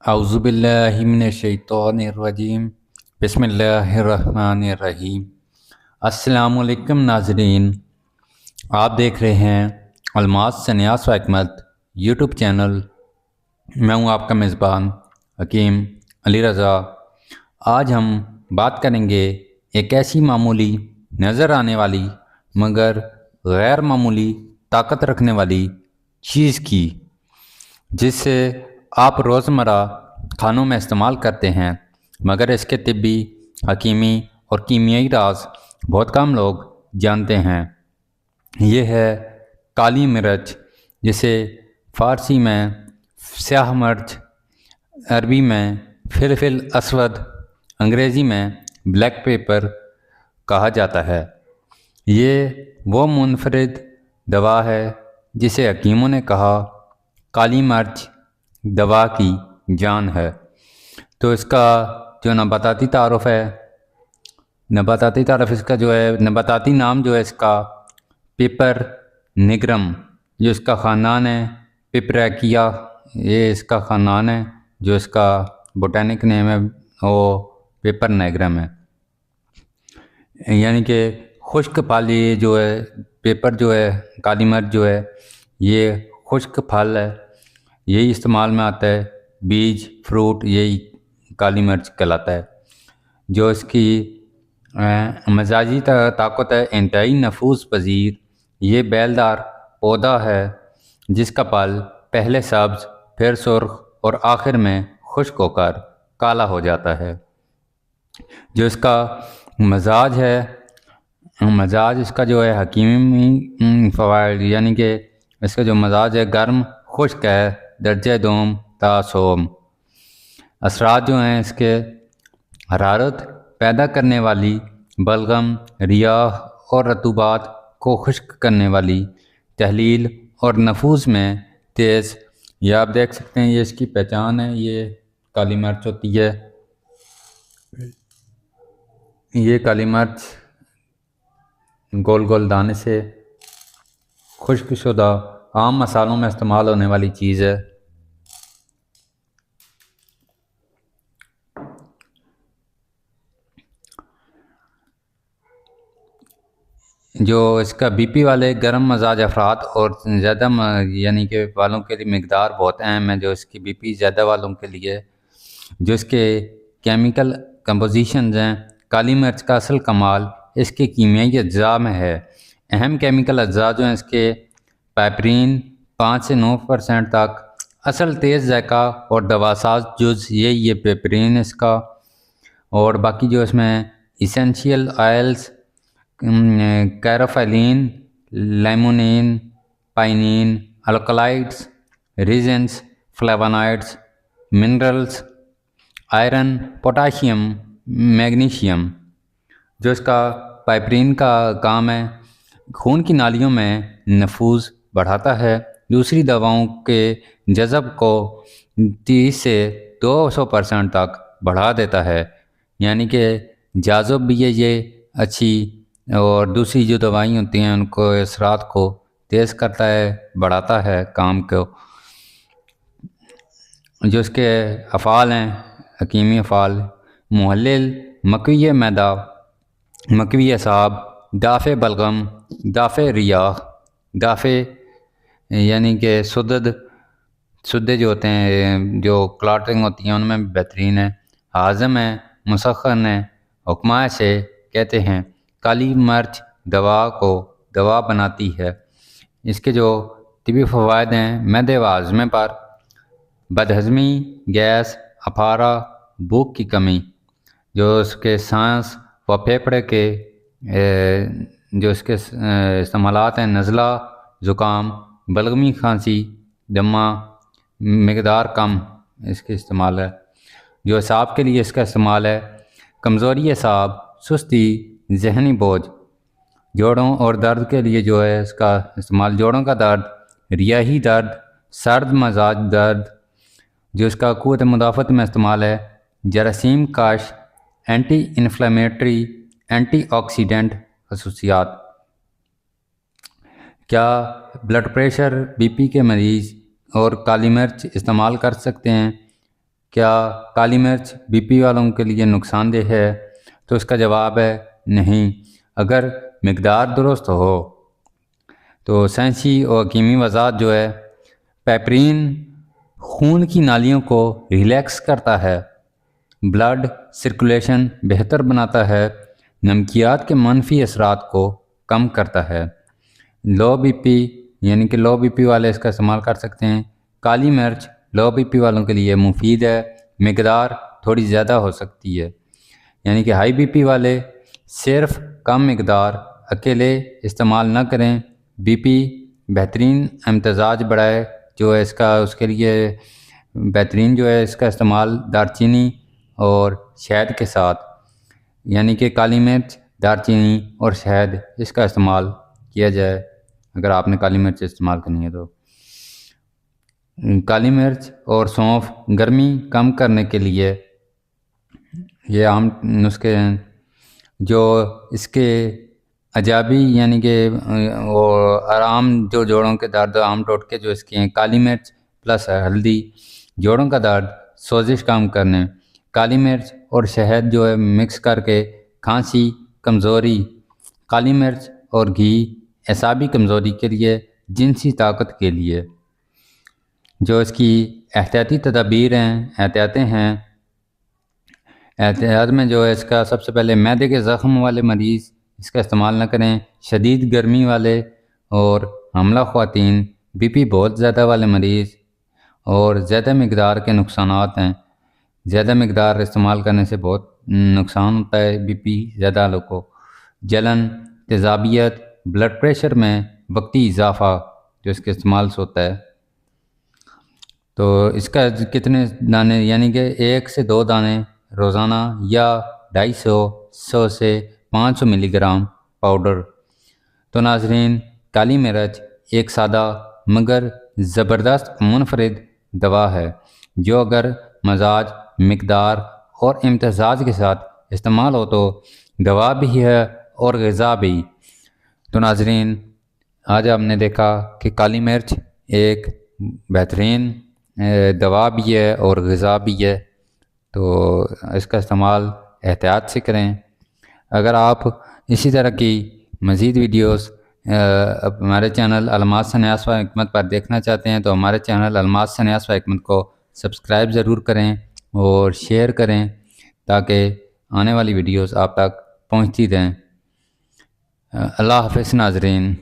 اعوذ باللہ من الشیطان الرجیم بسم اللہ الرحمن الرحیم۔ السلام علیکم ناظرین، آپ دیکھ رہے ہیں الماس سنیاس و حکمت یوٹیوب چینل۔ میں ہوں آپ کا میزبان حکیم علی رضا۔ آج ہم بات کریں گے ایک ایسی معمولی نظر آنے والی مگر غیر معمولی طاقت رکھنے والی چیز کی، جس سے آپ روزمرہ کھانوں میں استعمال کرتے ہیں، مگر اس کے طبی، حکیمی اور کیمیائی راز بہت کم لوگ جانتے ہیں۔ یہ ہے کالی مرچ، جسے فارسی میں سیاہ مرچ، عربی میں فلفل اسود، انگریزی میں بلیک پیپر کہا جاتا ہے۔ یہ وہ منفرد دوا ہے جسے حکیموں نے کہا کالی مرچ دوا کی جان ہے۔ تو اس کا جو نباتاتی تعارف اس کا جو ہے نباتاتی نام جو ہے اس کا پیپر نگرم، جو اس کا خاندان ہے پیپریکیا، یہ اس کا خاندان ہے۔ جو اس کا بوٹینک نیم ہے وہ پیپر نیگرم ہے، یعنی کہ خشک پھل۔ یہ جو ہے پیپر جو ہے کالی مرچ جو ہے یہ خشک پھل ہے، یہی استعمال میں آتا ہے۔ بیج، فروٹ، یہی کالی مرچ کہلاتا ہے۔ جو اس کی مزاجی طاقت ہے انتہائی نفوذ پذیر۔ یہ بیلدار پودا ہے جس کا پھل پہلے سبز، پھر سرخ اور آخر میں خشک ہو کر کالا ہو جاتا ہے۔ جو اس کا مزاج اس کا جو ہے حکیمی فوائد، یعنی کہ اس کا جو مزاج ہے گرم خشک ہے، درجہ دوم تا سوم۔ اثرات جو ہیں اس کے حرارت پیدا کرنے والی، بلغم، ریاح اور رطوبات کو خشک کرنے والی، تحلیل اور نفوذ میں تیز۔ یہ آپ دیکھ سکتے ہیں، یہ اس کی پہچان ہے، یہ کالی مرچ ہوتی ہے۔ یہ کالی مرچ گول گول دانے سے خشک شدہ عام مسالوں میں استعمال ہونے والی چیز ہے۔ جو اس کا بی پی والے گرم مزاج افراد اور زیادہ یعنی کہ والوں کے لیے مقدار بہت اہم ہے، جو اس کی بی پی زیادہ والوں کے لیے۔ جو اس کے کیمیکل کمپوزیشنز ہیں، کالی مرچ کا اصل کمال اس کے کیمیائی اجزاء میں ہے۔ اہم کیمیکل اجزاء جو ہیں اس کے پیپرین 5 سے 9% تک، اصل تیز ذائقہ اور دواساز جز یہ پیپرین اس کا، اور باقی جو اس میں essential oils, caryophyllene, limonene, pinene, alkaloids, resins, flavonoids, minerals, iron, potassium, magnesium. جو اس کا پیپرین کا کام ہے خون کی نالیوں میں نفوذ بڑھاتا ہے، دوسری دواؤں کے جذب کو 30 سے 200% تک بڑھا دیتا ہے، یعنی کہ جاذب بھی ہے یہ اچھی، اور دوسری جو دوائیں ہوتی ہیں ان کو اثرات کو تیز کرتا ہے، بڑھاتا ہے کام کو۔ جو اس کے افعال ہیں حکیمی افعال، محلل، مکوی معدہ، مکوی اعصاب، دافع بلغم، دافع ریاح، دافع یعنی کہ سدے جو ہوتے ہیں، جو کلاٹنگ ہوتی ہیں ان میں بہترین ہے، ہاضم ہے، مسخن ہے، حکمہ سے کہتے ہیں۔ کالی مرچ دوا بناتی ہے۔ اس کے جو طبی فوائد ہیں معدے و ہاضمے پر، بدہضمی، گیس، اپارہ، بھوک کی کمی۔ جو اس کے سانس و پھیپھڑے کے جو اس کے استعمالات ہیں، نزلہ، زکام، بلغمی، کھانسی، دمہ، مقدار کم اس کے استعمال ہے۔ جو اعصاب کے لیے اس کا استعمال ہے، کمزوری اعصاب، سستی، ذہنی بوجھ۔ جوڑوں اور درد کے لیے جو ہے اس کا استعمال، جوڑوں کا درد، ریاحی درد، سرد مزاج درد۔ جو اس کا قوت مدافعت میں استعمال ہے، جراثیم کش، اینٹی انفلیمیٹری، اینٹی آکسیڈنٹ خصوصیات۔ کیا بلڈ پریشر، بی پی کے مریض اور کالی مرچ استعمال کر سکتے ہیں؟ کیا کالی مرچ بی پی والوں کے لیے نقصان دہ ہے؟ تو اس کا جواب ہے نہیں، اگر مقدار درست ہو۔ تو سائنسی اور حکیمی وضاحت جو ہے، پیپرین خون کی نالیوں کو ریلیکس کرتا ہے، بلڈ سرکولیشن بہتر بناتا ہے، نمکیات کے منفی اثرات کو کم کرتا ہے۔ لو بی پی یعنی کہ لو بی پی والے اس کا استعمال کر سکتے ہیں۔ کالی مرچ لو بی پی والوں کے لیے مفید ہے، مقدار تھوڑی زیادہ ہو سکتی ہے، یعنی کہ ہائی بی پی والے صرف کم مقدار اکیلے استعمال نہ کریں۔ بی پی بہترین امتزاج بڑھائے جو ہے اس کے لیے بہترین جو ہے اس کا استعمال دارچینی اور شہد کے ساتھ، یعنی کہ کالی مرچ، دارچینی اور شہد، اس کا استعمال کیا جائے اگر آپ نے کالی مرچ استعمال کرنی ہے تو۔ کالی مرچ اور سونف گرمی کم کرنے کے لیے یہ عام نسخے ہیں جو اس کے ایجابی یعنی کہ وہ آرام جو جوڑوں کے درد عام ٹوٹکے جو اس کے ہیں، کالی مرچ پلس ہلدی جوڑوں کا درد، سوزش کم کرنے، کالی مرچ اور شہد جو ہے مکس کر کے کھانسی، کمزوری، کالی مرچ اور گھی اعصابی کمزوری کے لیے، جنسی طاقت کے لیے۔ جو اس کی احتیاطی تدابیر ہیں، احتیاطیں ہیں، احتیاط میں جو ہے اس کا سب سے پہلے معدے کے زخم والے مریض اس کا استعمال نہ کریں، شدید گرمی والے اور حاملہ خواتین، بی پی بہت زیادہ والے مریض، اور زیادہ مقدار کے نقصانات ہیں۔ زیادہ مقدار استعمال کرنے سے بہت نقصان ہوتا ہے بی پی زیادہ والوں کو، جلن، تیزابیت، بلڈ پریشر میں وقتی اضافہ جو اس کے استعمال سے ہوتا ہے۔ تو اس کا کتنے دانے، یعنی کہ 1 سے 2 دانے روزانہ یا 250 سے 500 ملی گرام پاؤڈر۔ تو ناظرین، کالی مرچ ایک سادہ مگر زبردست منفرد دوا ہے جو اگر مزاج، مقدار اور امتزاج کے ساتھ استعمال ہو تو دوا بھی ہے اور غذا بھی۔ تو ناظرین، آج آپ نے دیکھا کہ کالی مرچ ایک بہترین دوا بھی ہے اور غذا بھی ہے، تو اس کا استعمال احتیاط سے کریں۔ اگر آپ اسی طرح کی مزید ویڈیوز ہمارے چینل الماس سنیاس و حکمت پر دیکھنا چاہتے ہیں تو ہمارے چینل الماس سنیاس و حکمت کو سبسکرائب ضرور کریں اور شیئر کریں تاکہ آنے والی ویڈیوز آپ تک پہنچتی رہیں۔ اللہ حافظ ناظرین۔